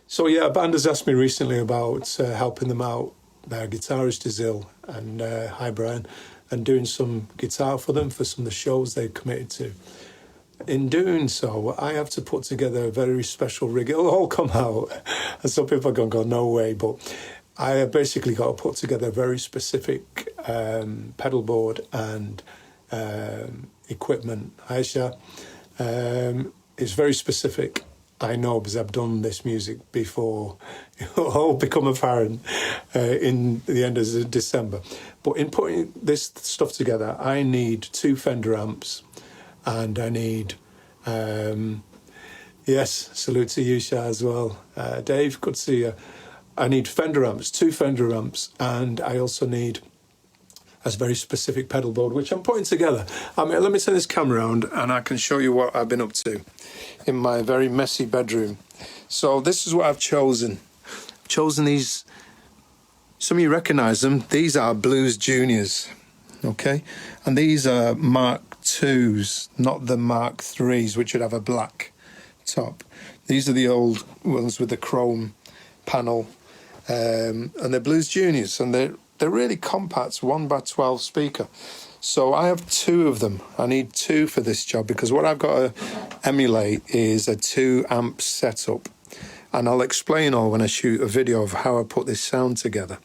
So yeah, a band has asked me recently about helping them out. Their guitarist is ill, and Ibrahim, and doing some guitar for them for some of the shows they've committed to. In doing so, I have to put together a very special rig. It'll all come out, and some people are going to go, no way, but I have basically got to put together a very specific pedal board and equipment. Aisha, it's very specific. I know because I've done this music before. It'll all become apparent in the end of December. But in putting this stuff together, I need 2 Fender amps, and I need, yes, salute to you, Shah, as well. Dave, good to see you. I need Fender amps, 2 Fender amps, and I also need a very specific pedal board, which I'm putting together. I mean, let me turn this camera around and I can show you what I've been up to in my very messy bedroom. So this is what I've chosen. I've chosen these, some of you recognise them, these are Blues Juniors, okay? And these are Mark IIs, not the Mark IIIs, which would have a black top. These are the old ones with the chrome panel, and they're Blues Juniors, and they're really compact 1x12 speaker. So I have 2 of them. I need 2 for this job because what I've got to emulate is a 2 amp setup. And I'll explain all when I shoot a video of how I put this sound together.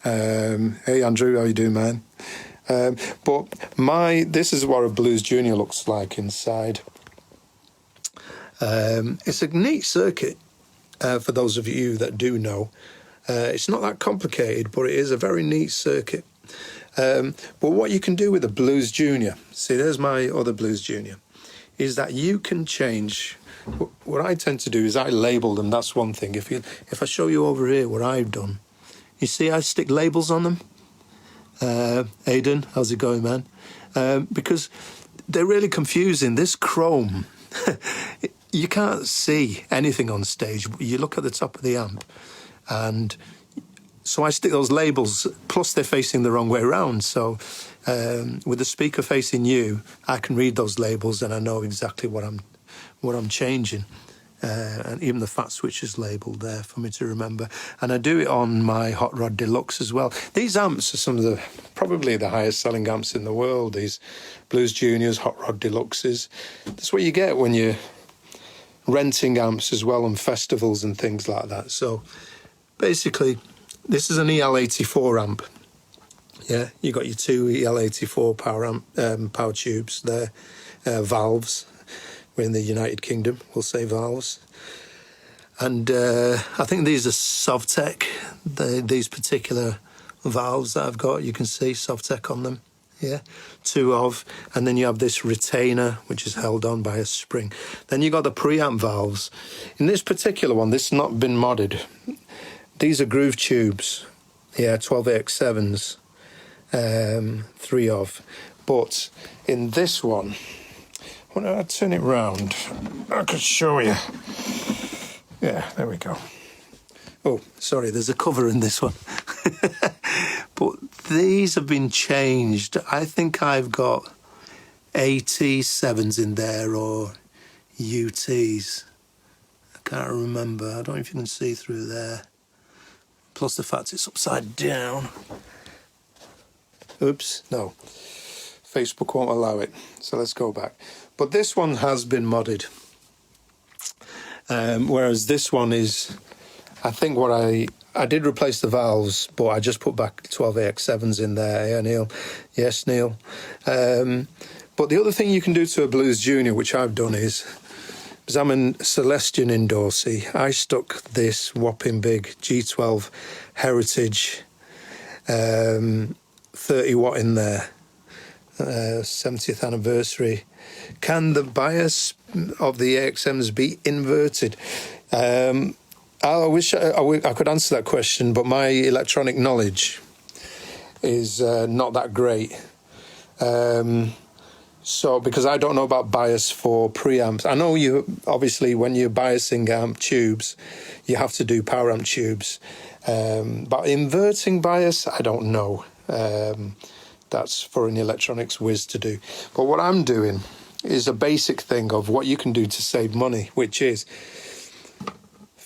Hey Andrew, how you doing, man? But this is what a Blues Junior looks like inside. It's a neat circuit for those of you that do know. It's not that complicated, but it is a very neat circuit. But what you can do with a Blues Junior, see there's my other Blues Junior, is that you can change. What I tend to do is I label them, that's one thing. If I show you over here what I've done, you see I stick labels on them. Aidan, how's it going, man? Because they're really confusing. This chrome, you can't see anything on stage. You look at the top of the amp, and so I stick those labels, plus they're facing the wrong way around. So with the speaker facing you, I can read those labels and I know exactly what I'm changing. And even the fat switch is labelled there for me to remember. And I do it on my Hot Rod Deluxe as well. These amps are some of probably the highest selling amps in the world, these Blues Juniors, Hot Rod Deluxes. That's what you get when you're renting amps as well on festivals and things like that. So basically, this is an EL84 amp. Yeah, you got your 2 EL84 power tubes there, valves. We're in the United Kingdom, we'll say valves. And I think these are Sovtech, these particular valves that I've got. You can see Sovtech on them, yeah, 2 of. And then you have this retainer, which is held on by a spring. Then you got the preamp valves. In this particular one, this has not been modded. These are groove tubes, yeah, 12AX7s, 3 of. But in this one, when I turn it round, I could show you. Yeah, there we go. Oh, sorry, there's a cover in this one. But these have been changed. I think I've got AT7s in there or UTs. I can't remember. I don't know if you can see through there. Plus the fact it's upside down. Oops, no. Facebook won't allow it, so let's go back. But this one has been modded, whereas this one is, I think what I did replace the valves, but I just put back 12AX7s in there. Yeah, Neil? Yes, Neil. But the other thing you can do to a Blues Junior, which I've done is, because I'm a Celestion endorsee, I stuck this whopping big G12 Heritage 30 watt in there. 70th anniversary. Can the bias of the AXMs be inverted? I wish I could answer that question, but my electronic knowledge is not that great. So, because I don't know about bias for preamps. I know you, obviously, when you're biasing amp tubes, you have to do power amp tubes. But inverting bias, I don't know. That's for an electronics whiz to do. But what I'm doing is a basic thing of what you can do to save money, which is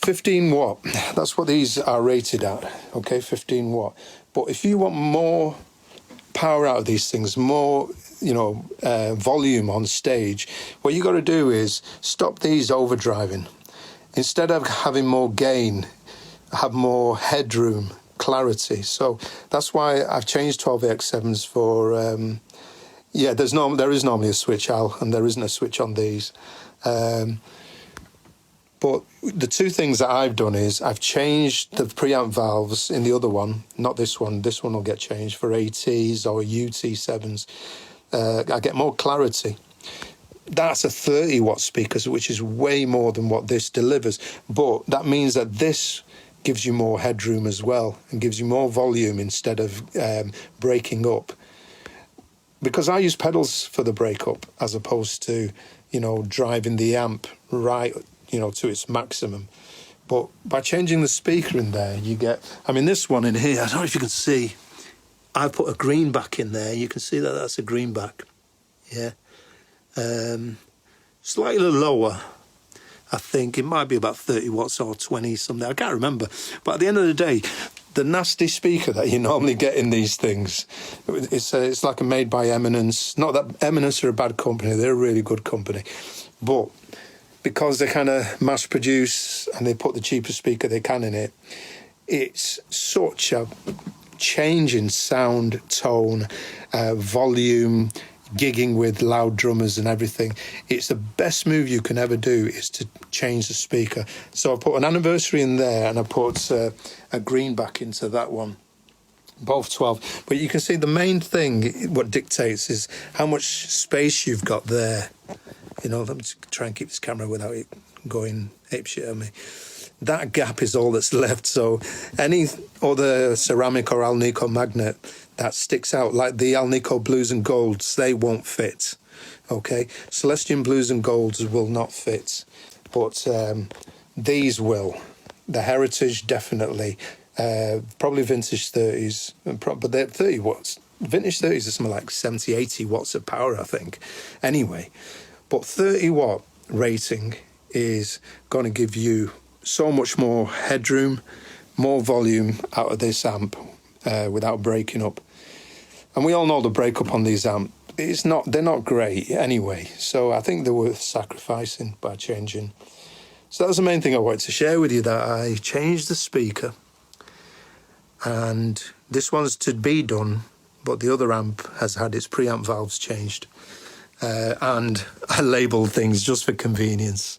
15 watt, that's what these are rated at, okay, 15 watt. But if you want more power out of these things, more, you know, volume on stage, what you got to do is stop these overdriving. Instead of having more gain, have more headroom, clarity. So that's why I've changed 12AX7s for, yeah, there is normally a switch, Al, and there isn't a switch on these. But the two things that I've done is I've changed the preamp valves in the other one, not this one. This one will get changed for ATs or UT7s. I get more clarity. That's a 30 watt speaker, which is way more than what this delivers. But that means that this gives you more headroom as well and gives you more volume instead of breaking up. Because I use pedals for the breakup as opposed to, you know, driving the amp right, you know, to its maximum. But by changing the speaker in there, you get, I mean, this one in here, I don't know if you can see, I've put a greenback in there. You can see that that's a greenback, yeah. Slightly lower, I think. It might be about 30 watts or 20 something, I can't remember. But at the end of the day, the nasty speaker that you normally get in these things, it's like a made by Eminence. Not that Eminence are a bad company, they're a really good company. But because they kind of mass produce and they put the cheapest speaker they can in it, it's such a change in sound, tone, volume, gigging with loud drummers and everything. It's the best move you can ever do is to change the speaker. So I put an anniversary in there and I put a greenback into that one. Both 12. But you can see the main thing, what dictates is how much space you've got there. You know, let me try and keep this camera without it going apeshit at me. That gap is all that's left. So any other ceramic or Alnico magnet that sticks out, like the Alnico Blues and Golds, they won't fit. Okay, Celestion Blues and Golds will not fit, but these will. The Heritage definitely. Probably vintage 30s, but they're 30 watts. Vintage 30s are something like 70, 80 watts of power, I think. Anyway, but 30 watt rating is going to give you so much more headroom, more volume out of this amp without breaking up. And we all know the breakup on these amps, they're not great anyway. So I think they're worth sacrificing by changing. So that was the main thing I wanted to share with you, that I changed the speaker. And this one's to be done, but the other amp has had its preamp valves changed. And I labelled things just for convenience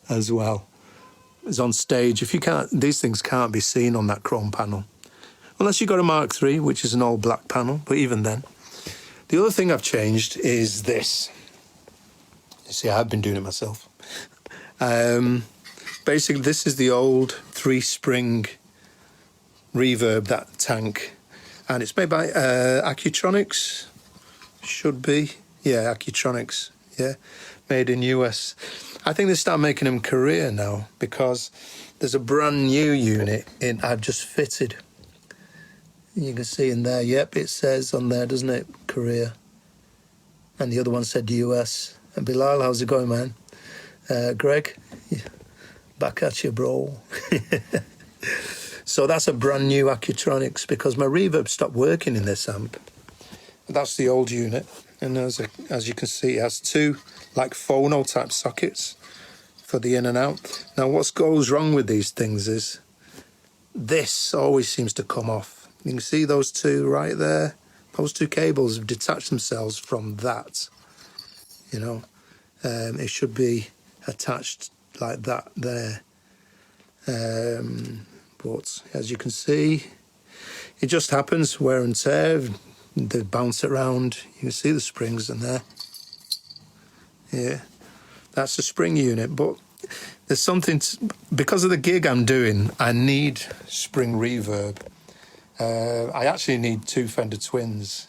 as well. It's on stage. If you can't, these things can't be seen on that chrome panel. Unless you've got a Mark III, which is an all black panel, but even then. The other thing I've changed is this. You see, I've been doing it myself. Basically, this is the old 3-spring Reverb, that tank, and it's made by Accutronics, should be, yeah, Accutronics, yeah, made in US. I think they start making them Korea now, because there's a brand new unit in I've just fitted. You can see in there, yep, it says on there, doesn't it, Korea, and the other one said US. And Bilal, how's it going, man? Greg, back at you, bro. So that's a brand new Accutronics, because my Reverb stopped working in this amp. That's the old unit, and as you can see, it has two like phono type sockets for the in and out. Now what goes wrong with these things is this always seems to come off. You can see those two right there. Those two cables have detached themselves from that. You know, it should be attached like that there. But as you can see, it just happens, wear and tear, they bounce around. You can see the springs in there. Yeah, that's the spring unit. But there's something, because of the gig I'm doing, I need spring reverb. I actually need 2 Fender Twins,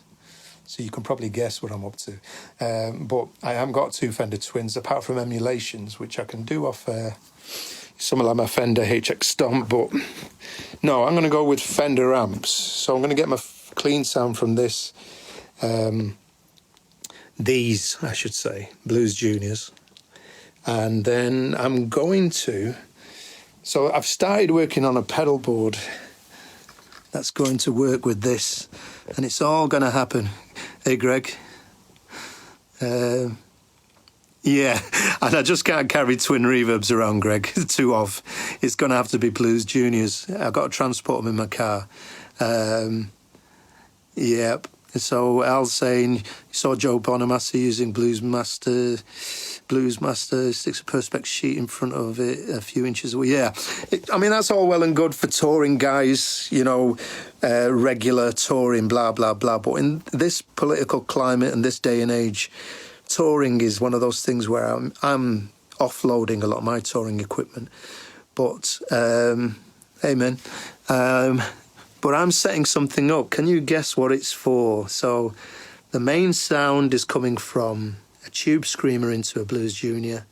so you can probably guess what I'm up to. But I haven't got 2 Fender Twins, apart from emulations, which I can do off something like my Fender HX Stomp, but no, I'm going to go with Fender amps. So I'm going to get my clean sound from this, these, I should say, Blues Juniors. And then I'm going to So I've started working on a pedal board that's going to work with this, and it's all going to happen. Hey, Greg. Yeah, and I just can't carry twin reverbs around, Greg. Two of. It's going to have to be Blues Juniors. I've got to transport them in my car. Yep. So Al's saying, you saw Joe Bonamassa using Blues Master, sticks a Perspex sheet in front of it a few inches away. Yeah, I mean, that's all well and good for touring guys, you know, regular touring, blah, blah, blah. But in this political climate and this day and age, touring is one of those things where I'm offloading a lot of my touring equipment. But, hey, man, but I'm setting something up. Can you guess what it's for? So the main sound is coming from a tube screamer into a Blues Junior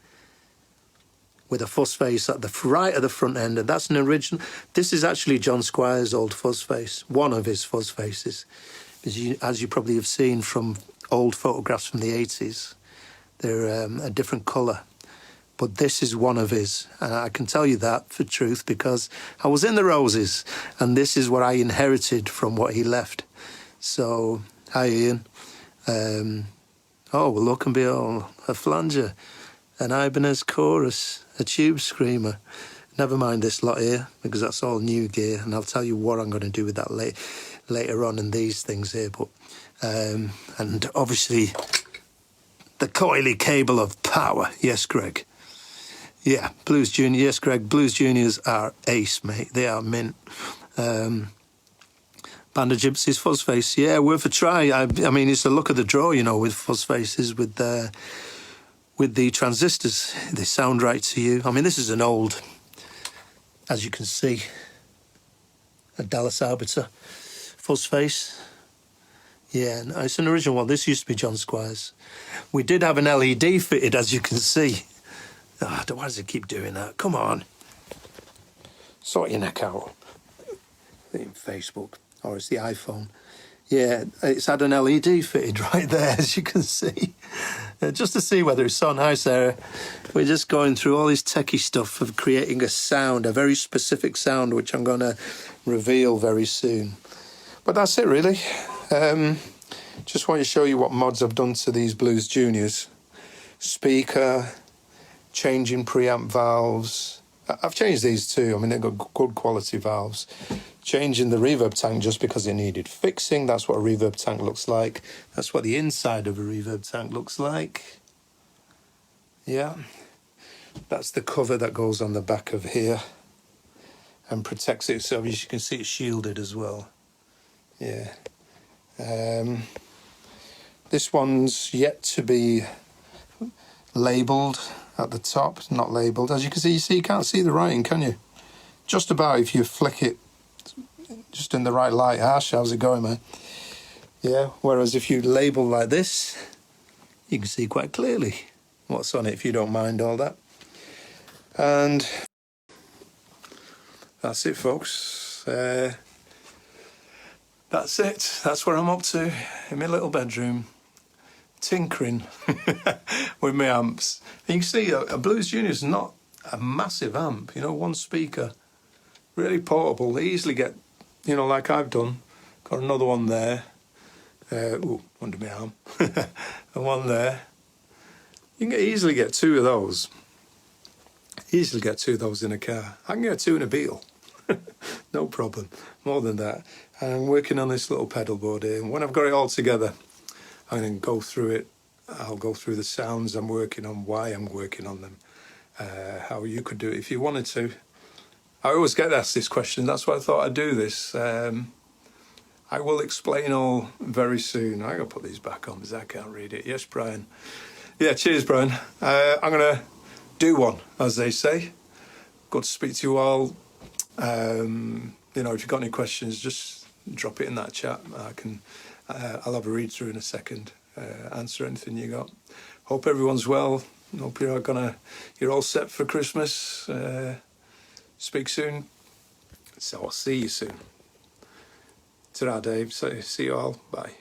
with a fuzz face at the right at the front end, and that's an original. This is actually John Squire's old fuzz face, one of his fuzz faces. As you probably have seen from old photographs from the 80s, they're a different colour. But this is one of his, and I can tell you that for truth because I was in the Roses, and this is what I inherited from what he left. So, hi Ian. Oh, well, look and behold, a flanger, an Ibanez chorus, a tube screamer. Never mind this lot here, because that's all new gear, and I'll tell you what I'm going to do with that later on in these things here. But and obviously, the coily cable of power. Yes, Greg. Yeah, Blues Junior. Yes, Greg. Blues Juniors are ace, mate. They are mint. Band of Gypsies, fuzz face. Yeah, worth a try. I mean, it's the look of the draw, you know, with fuzz faces, with the transistors. They sound right to you. I mean, this is an old, as you can see, a Dallas Arbiter fuzz face. Yeah, no, it's an original one. This used to be John Squire's. We did have an LED fitted, as you can see. Oh, why does it keep doing that? Come on. Sort your neck out. Facebook. Or it's the iPhone. Yeah, it's had an LED fitted right there, as you can see. Just to see whether it's on. Hi, Sarah. We're just going through all this techie stuff of creating a sound, a very specific sound, which I'm going to reveal very soon. But that's it, really. Just want to show you what mods I've done to these Blues Juniors. Speaker, changing preamp valves. I've changed these too. I mean, they've got good quality valves. Changing the reverb tank just because it needed fixing. That's what a reverb tank looks like. That's what the inside of a reverb tank looks like. Yeah. That's the cover that goes on the back of here and protects it. So as you can see, it's shielded as well. Yeah. This one's yet to be labelled at the top. It's not labelled. As you can see, you can't see the writing, can you? Just about if you flick it just in the right light. Ash, how's it going, man? Yeah, whereas if you label like this, you can see quite clearly what's on it if you don't mind all that. And that's it, folks. That's it. That's where I'm up to in my little bedroom, tinkering with my amps. And you can see a Blues Junior is not a massive amp, you know, one speaker, really portable. They easily get, you know, like I've done. Got another one there. Under my arm. And one there. You can easily get two of those. Easily get two of those in a car. I can get two in a Beetle. No problem. More than that. And I'm working on this little pedal board here. And when I've got it all together, I'm going to go through it. I'll go through the sounds I'm working on, why I'm working on them, how you could do it if you wanted to. I always get asked this question. That's why I thought I'd do this. I will explain all very soon. I'm going to put these back on because I can't read it. Yes, Brian. Yeah, cheers, Brian. I'm going to do one, as they say. Good to speak to you all. You know, if you've got any questions, just drop it in that chat. I'll have a read through in a second, answer anything you got. Hope everyone's well. Hope you're all set for Christmas. Speak soon. So I'll see you soon. Ta-ra, Dave. See you all. Bye.